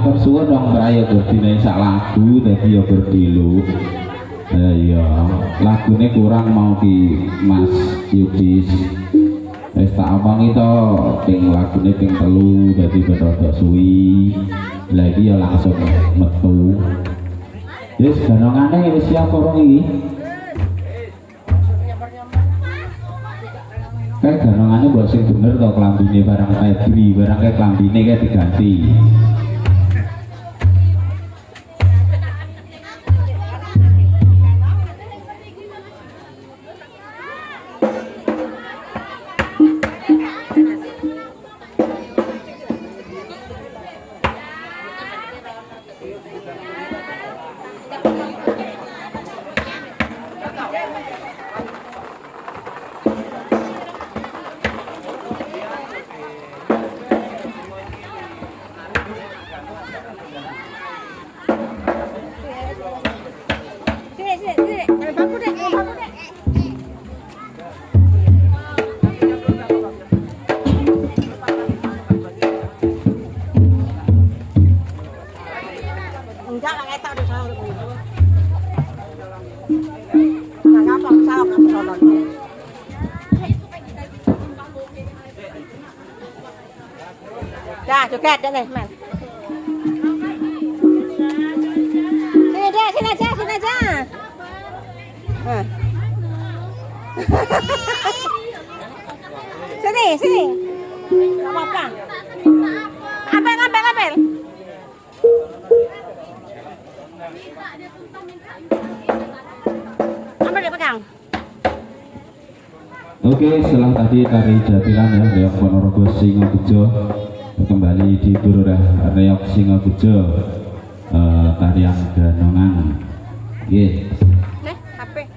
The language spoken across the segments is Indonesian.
matur suwun dong prayo berdine sak lagu dadi ya berdilu. Iya, lagune kurang mau di Mas Yudis. Wis tak omongi to ping lagune ping 3 dadi rada suwi. Lah iki ya langsung metu. Wis ganongane wis siap apa iki? Kayak ganongannya buat sing bener tau kelambine barang Febri, barang kayak kelambine kayak diganti. Dah, joget dah nih, Man. Sini deh, sini aja, sini aja. Sini, sini. Enggak apa-apa. Ambil, ambil, ambil. Ambil dia pegang. Oke, setelah tadi tari jatilan ya, Reok Ponorogo Singobejo kembali di Purura Reok Singobejo, tarian ganongan. Nih, HP.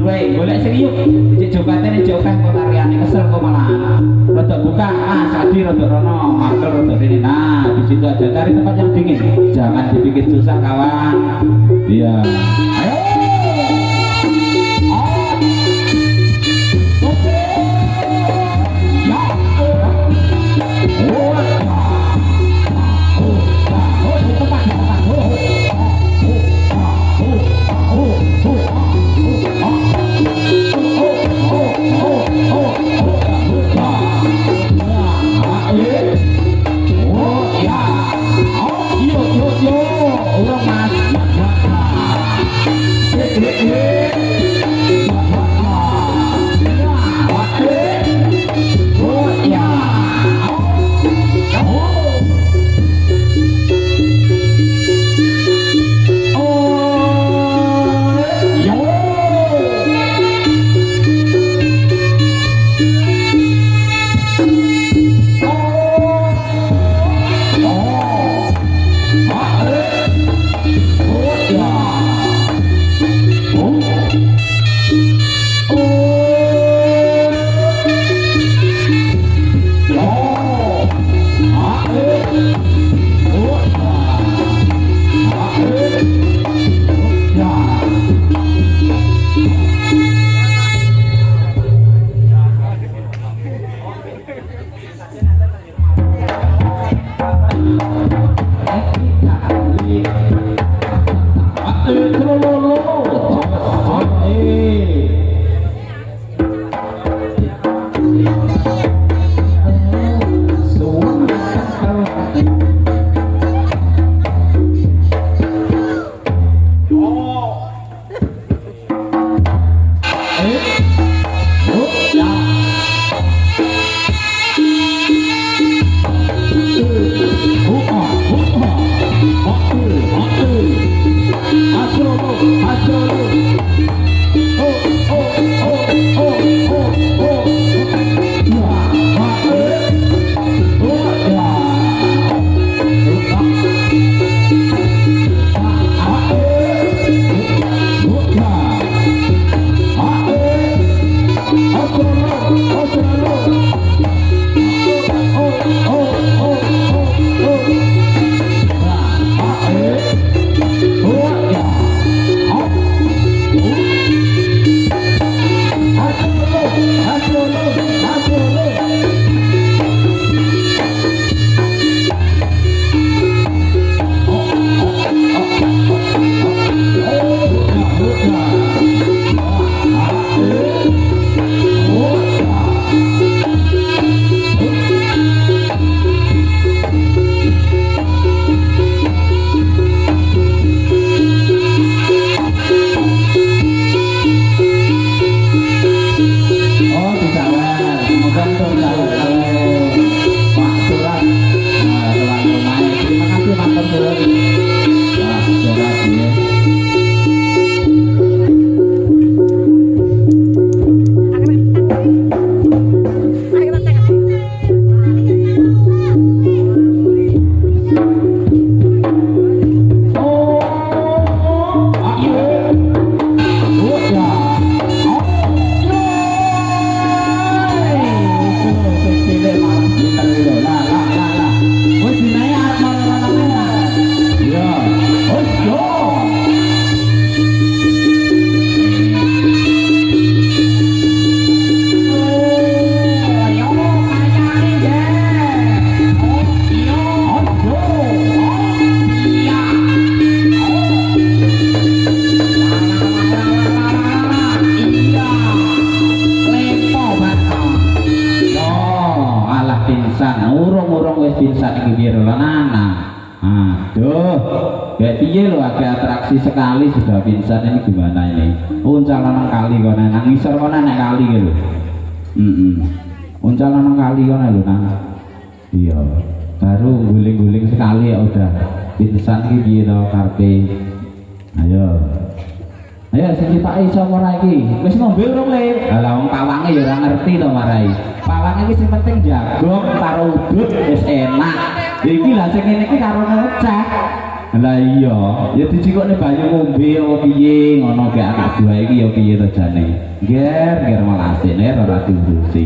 kowe golek sing yuk cek jokatene jokan kok tariane kesel kok malah rada buka Mas Adi rada rono makel rada rene nah di situ aja cari tempat yang dingin jangan dibikin susah kawan iya ayo atraksi sekali sudah pingsan ini gimana ini uncal lanang kali kok nang ngisor kok nek kali gitu uncal lanang kali kok lho nang iya baru guling-guling sekali ya udah pingsan iki piye to karpe ayo sing dipake sapa ora iki wis ngombe urung le lah wong pawange ya ora ngerti to marai pawange iki sing penting jagong karo udut wis enak iki lah sing ngene iki karo ngecek Lah iya, ya dicikokne banyu ngombe apa piye ngono ge anak buah iki ya piye to jane. Ger malasene ora diurusi.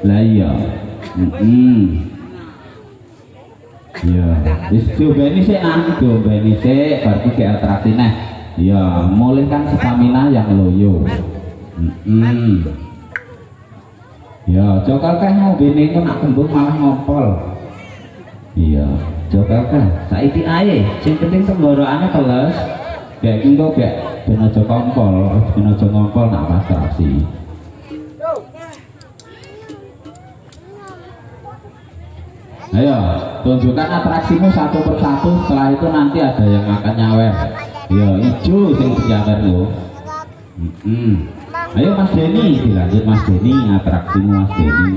Lah iya. Ya, wis cobain sik nang cobain sik bar iki atraksi neh. Ya, mulihkan stamina yang loyo. Ya, cokal kah ngombene ku nak kembung malah ngompol. Iya, cokal kah saiki ae, sing penting tenggorokane teles. Gek engko gek ben aja kompol, ben aja ngompol nak pastrasi. Ayo, tunjukkan atraksimu satu persatu. Setelah itu nanti ada yang akan nyawer. Ya, hijau sing nyawer lo. Ayo Mas Denny, dilanjut Mas Denny, atraksimu Mas Denny.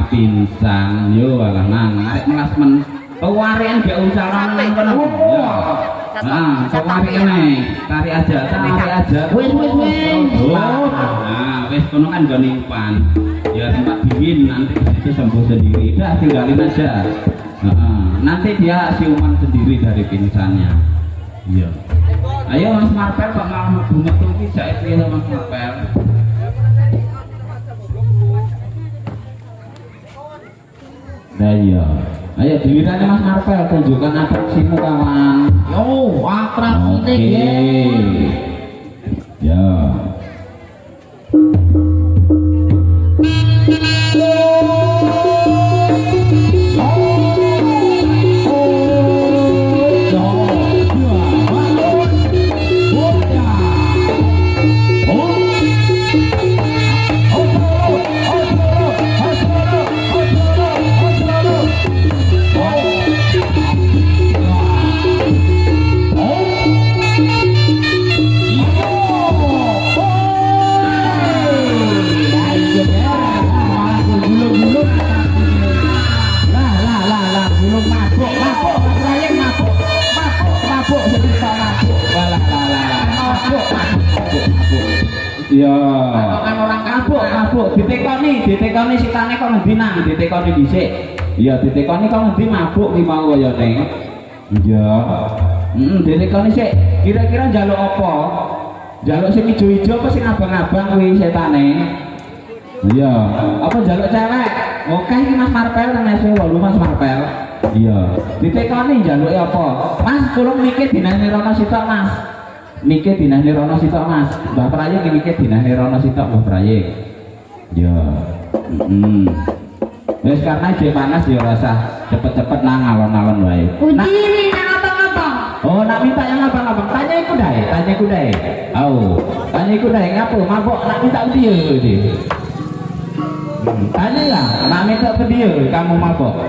Pingsan yo alah nang arek melas men kewarian gak usah nang kono ya. Nah, kewarian tarik aja wis nah wis kono kan gak nimpan ya tempat dingin nanti itu sembuh sendiri udah tinggalin aja. Nanti dia siuman sendiri dari pingsannya. Iya, ayo Mas Marpel kok malah metu iki jake piye Mas Marpel. Nah iya, ayo gilirannya Mas Marpel, tunjukkan atraksimu kawan. Yo, atraksi ya. Ya, kan orang mabuk, ditekoni sitane kok ngendi nang, ditekoni dhisik. Iya, ditekoni kok ngendi mabuk ki mau kayane. Iya. Ditekoni sik, kira-kira njaluk apa? Njaluk sing ijo-ijo apa sing abang-abang kuwi setane? Iya, apa njaluk cewek? Oke iki Mas Marpel nang S8 Mas Marpel. Iya, ditekoni njaluke apa? Mas, kula mikir dinane rono sitok, Mas. Mikir dinane rono sitok Mas. Mbah Praye iki mikir dinane rono sitok Mbah Praye. Ya. Wis karena je panas ya rasa cepet-cepet nang alon-alon wae. Uji nang abang-abang. Oh, nak minta yang abang-abang. Tanya iku dae. Oh, tanya iku dae ngapo? Mabok nak minta uji iki. Tanya lah, nak minta ke dia kamu mabok.